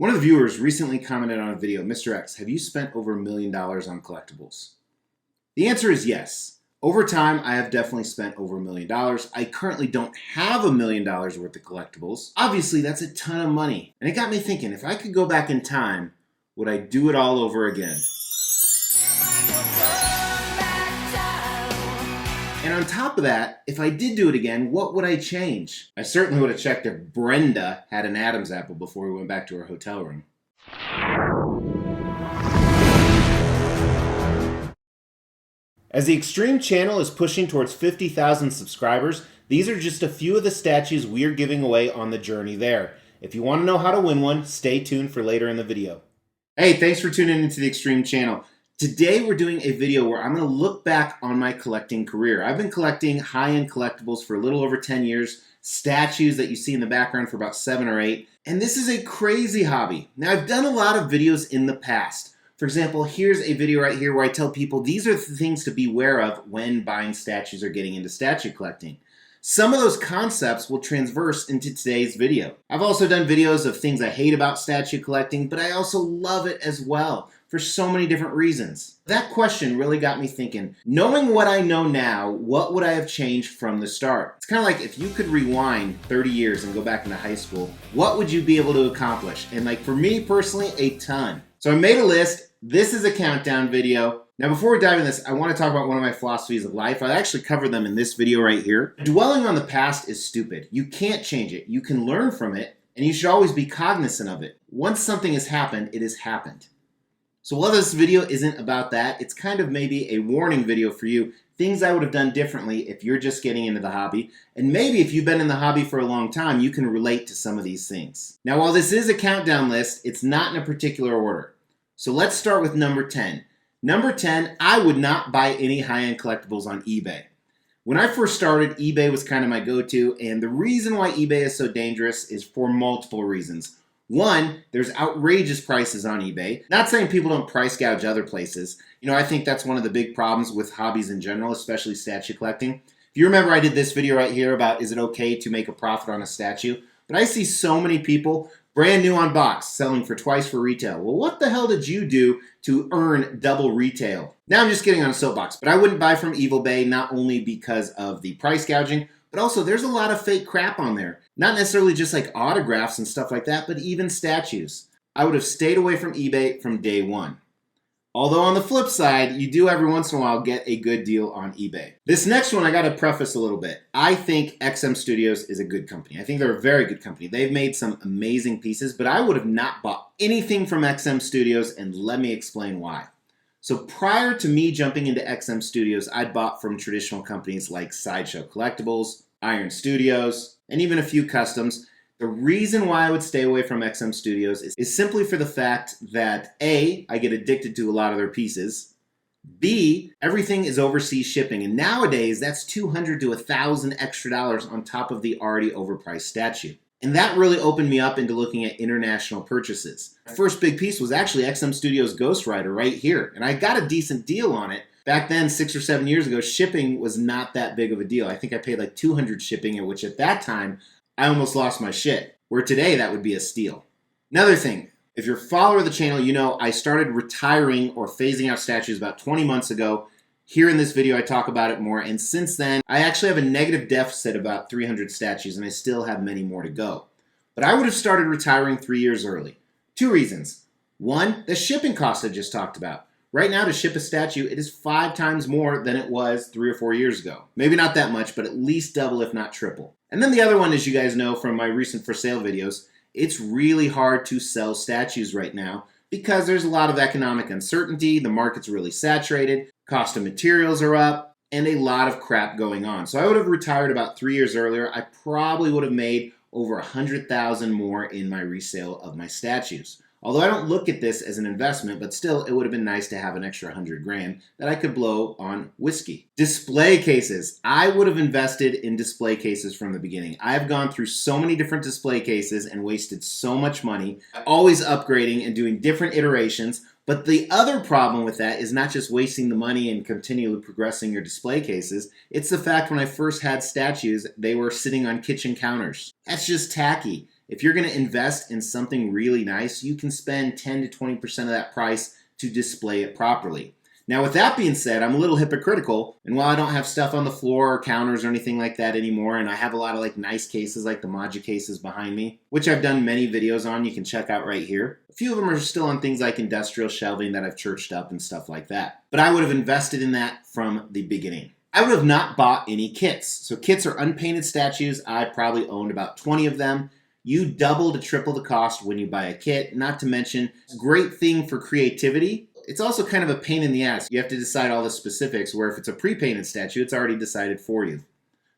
One of the viewers recently commented on a video, Mr. X, have you spent over $1 million on collectibles? The answer is yes. Over time, I have definitely spent over $1 million. I currently don't have $1 million worth of collectibles. Obviously, that's a ton of money. And it got me thinking, if I could go back in time, would I do it all over again? And on top of that, if I did do it again, what would I change? I certainly would have checked if Brenda had an Adam's apple before we went back to her hotel room. As the Extreme channel is pushing towards 50,000 subscribers, these are just a few of the statues we are giving away on the journey there. If you want to know how to win one, stay tuned for later in the video. Hey, thanks for tuning into the Extreme channel. Today we're doing a video where I'm going to look back on my collecting career. I've been collecting high-end collectibles for a little over 10 years, statues that you see in the background for about 7 or 8, and this is a crazy hobby. Now, I've done a lot of videos in the past. For example, here's a video right here where I tell people these are the things to beware of when buying statues or getting into statue collecting. Some of those concepts will transverse into today's video. I've also done videos of things I hate about statue collecting, but I also love it as well for so many different reasons. That question really got me thinking, knowing what I know now, what would I have changed from the start? It's kind of like if you could rewind 30 years and go back into high school, what would you be able to accomplish? And like for me personally, a ton. So I made a list. This is a countdown video. Now before we dive into this, I want to talk about one of my philosophies of life. I actually covered them in this video right here. Dwelling on the past is stupid. You can't change it. You can learn from it, and you should always be cognizant of it. Once something has happened, it has happened. So while this video isn't about that, it's kind of maybe a warning video for you, things I would have done differently if you're just getting into the hobby, and maybe if you've been in the hobby for a long time, you can relate to some of these things. Now while this is a countdown list, it's not in a particular order. So let's start with number 10. Number 10, I would not buy any high-end collectibles on eBay. When I first started, eBay was kind of my go-to, and the reason why eBay is so dangerous is for multiple reasons. One, there's outrageous prices on eBay. Not saying people don't price gouge other places. You know, I think that's one of the big problems with hobbies in general, especially statue collecting. If you remember, I did this video right here about is it okay to make a profit on a statue? But I see so many people, brand new on box, selling for twice for retail. Well, what the hell did you do to earn double retail? Now I'm just getting on a soapbox, but I wouldn't buy from eBay not only because of the price gouging, but also there's a lot of fake crap on there. Not necessarily just like autographs and stuff like that, but even statues. I would have stayed away from eBay from day one. Although on the flip side, you do every once in a while get a good deal on eBay. This next one I got to preface a little bit. I think XM Studios is a good company. I think they're a very good company. They've made some amazing pieces, but I would have not bought anything from XM Studios, and let me explain why. So prior to me jumping into XM Studios, I'd bought from traditional companies like Sideshow Collectibles, Iron Studios, and even a few customs. The reason why I would stay away from XM Studios is simply for the fact that A, I get addicted to a lot of their pieces, B, everything is overseas shipping, and nowadays that's $200 to $1,000 extra on top of the already overpriced statue. And that really opened me up into looking at international purchases. My first big piece was actually XM Studios Ghost Rider right here, and I got a decent deal on it. Back then, 6 or 7 years ago, shipping was not that big of a deal. I think I paid like $200 shipping, which at that time, I almost lost my shit. Where today, that would be a steal. Another thing, if you're a follower of the channel, you know I started retiring or phasing out statues about 20 months ago. Here in this video, I talk about it more, and since then, I actually have a negative deficit of about 300 statues, and I still have many more to go. But I would have started retiring 3 years early. 2 reasons. One, the shipping costs I just talked about. Right now, to ship a statue, it is 5 times more than it was 3 or 4 years ago. Maybe not that much, but at least double, if not triple. And then the other one, as you guys know from my recent for sale videos, it's really hard to sell statues right now because there's a lot of economic uncertainty, the market's really saturated, cost of materials are up, and a lot of crap going on. So I would have retired about 3 years earlier. I probably would have made over 100,000 more in my resale of my statues. Although I don't look at this as an investment, but still it would have been nice to have an extra 100 grand that I could blow on whiskey. Display cases. I would have invested in display cases from the beginning. I have gone through so many different display cases and wasted so much money, always upgrading and doing different iterations. But the other problem with that is not just wasting the money and continually progressing your display cases. It's the fact when I first had statues, they were sitting on kitchen counters. That's just tacky. if you're going to invest in something really nice, you can spend 10 to 20% of that price to display it properly. Now, with that being said, I'm a little hypocritical, and while I don't have stuff on the floor or counters or anything like that anymore, and I have a lot of like nice cases like the Maja cases behind me, which I've done many videos on, you can check out right here. A few of them are still on things like industrial shelving that I've churched up and stuff like that. But I would have invested in that from the beginning. I would have not bought any kits. So kits are unpainted statues. I probably owned about 20 of them. You double to triple the cost when you buy a kit, not to mention, great thing for creativity. It's also kind of a pain in the ass. You have to decide all the specifics, where if it's a pre-painted statue, it's already decided for you.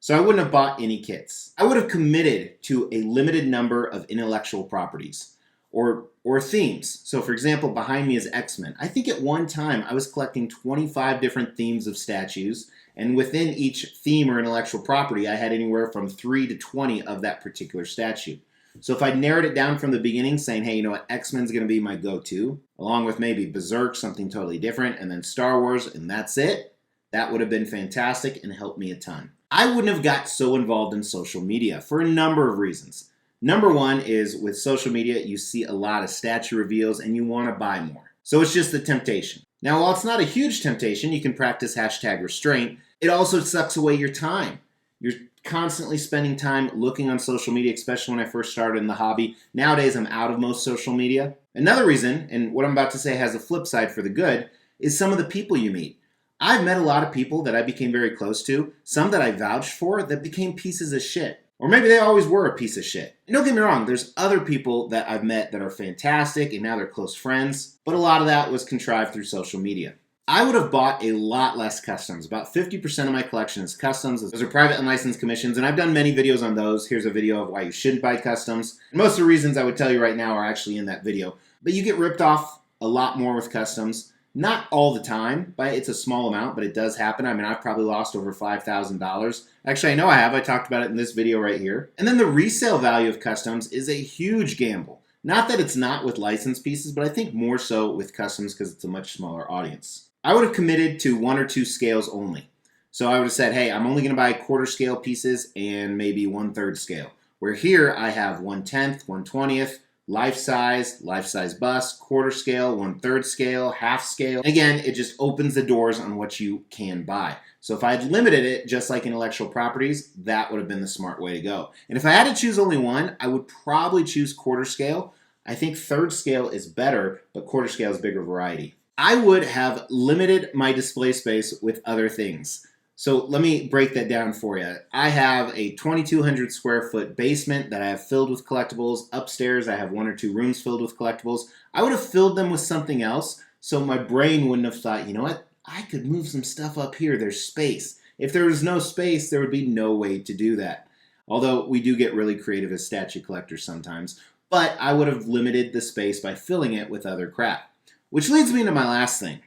So I wouldn't have bought any kits. I would have committed to a limited number of intellectual properties or themes. So for example, behind me is X-Men. I think at one time I was collecting 25 different themes of statues, and within each theme or intellectual property, I had anywhere from 3 to 20 of that particular statue. So if I narrowed it down from the beginning, saying, hey, you know what, X-Men's going to be my go-to, along with maybe Berserk, something totally different, and then Star Wars, and that's it, that would have been fantastic and helped me a ton. I wouldn't have got so involved in social media for a number of reasons. Number one is with social media, you see a lot of statue reveals and you want to buy more. So it's just the temptation. Now, while it's not a huge temptation, you can practice hashtag restraint. It also sucks away your time. You're constantly spending time looking on social media, especially when I first started in the hobby. Nowadays, I'm out of most social media. Another reason, and what I'm about to say has a flip side for the good, is some of the people you meet. I've met a lot of people that I became very close to, some that I vouched for that became pieces of shit. Or maybe they always were a piece of shit. And don't get me wrong, there's other people that I've met that are fantastic and now they're close friends, but a lot of that was contrived through social media. I would have bought a lot less customs. About 50% of my collection is customs. Those are private and licensed commissions, and I've done many videos on those. Here's a video of why you shouldn't buy customs. And most of the reasons I would tell you right now are actually in that video. But you get ripped off a lot more with customs. Not all the time, but it's a small amount, but it does happen. I mean, I've probably lost over $5,000. Actually, I know I have. I talked about it in this video right here. And then the resale value of customs is a huge gamble. Not that it's not with licensed pieces, but I think more so with customs because it's a much smaller audience. I would have committed to 1 or 2 scales only. So I would have said, hey, I'm only going to buy quarter scale pieces and maybe 1/3 scale. Where here I have 1/10, 1/20th, life size bust, quarter scale, 1/3 scale, half scale. Again, it just opens the doors on what you can buy. So if I had limited it, just like intellectual properties, that would have been the smart way to go. And if I had to choose only one, I would probably choose quarter scale. I think 1/3 scale is better, but quarter scale is bigger variety. I would have limited my display space with other things. So let me break that down for you. I have a 2,200 square foot basement that I have filled with collectibles. Upstairs, I have 1 or 2 rooms filled with collectibles. I would have filled them with something else, so my brain wouldn't have thought, you know what, I could move some stuff up here. There's space. If there was no space, there would be no way to do that. Although we do get really creative as statue collectors sometimes. But I would have limited the space by filling it with other crap. Which leads me to my last thing.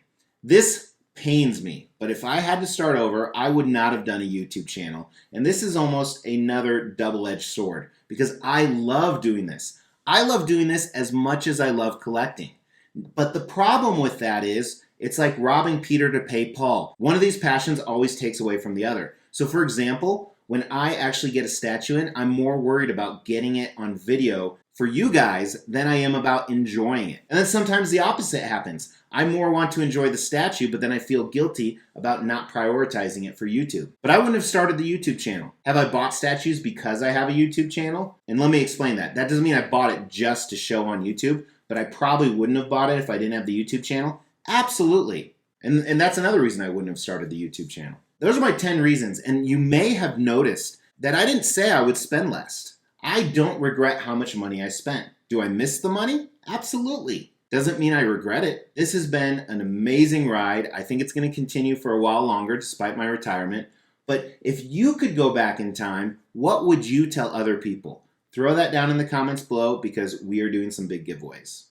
This pains me, but if I had to start over, I would not have done a YouTube channel. And this is almost another double-edged sword because I love doing this. I love doing this as much as I love collecting. But the problem with that is it's like robbing Peter to pay Paul. One of these passions always takes away from the other. So for example, when I actually get a statue in, I'm more worried about getting it on video for you guys than I am about enjoying it. And then sometimes the opposite happens. I more want to enjoy the statue, but then I feel guilty about not prioritizing it for YouTube. But I wouldn't have started the YouTube channel. Have I bought statues because I have a YouTube channel? And let me explain that. That doesn't mean I bought it just to show on YouTube, but I probably wouldn't have bought it if I didn't have the YouTube channel. Absolutely. And that's another reason I wouldn't have started the YouTube channel. Those are my 10 reasons, and you may have noticed that I didn't say I would spend less. I don't regret how much money I spent. Do I miss the money? Absolutely. Doesn't mean I regret it. This has been an amazing ride. I think it's going to continue for a while longer despite my retirement. But if you could go back in time, what would you tell other people? Throw that down in the comments below because we are doing some big giveaways.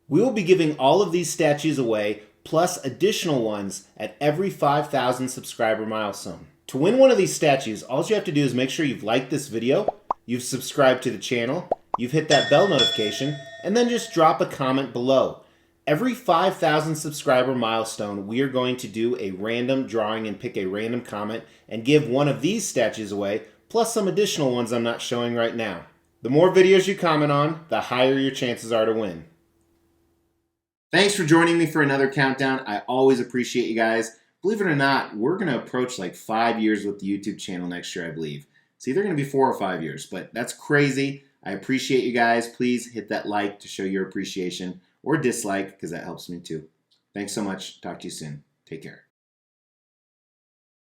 We will be giving all of these statues away plus additional ones at every 5,000 subscriber milestone. To win one of these statues, all you have to do is make sure you've liked this video, you've subscribed to the channel, you've hit that bell notification, and then just drop a comment below. Every 5,000 subscriber milestone, we are going to do a random drawing and pick a random comment and give one of these statues away, plus some additional ones I'm not showing right now. The more videos you comment on, the higher your chances are to win. Thanks for joining me for another countdown. I always appreciate you guys. Believe it or not, we're going to approach like 5 years with the YouTube channel next year, I believe. It's either going to be 4 or 5 years, but that's crazy. I appreciate you guys. Please hit that like to show your appreciation, or dislike because that helps me too. Thanks so much. Talk to you soon. Take care.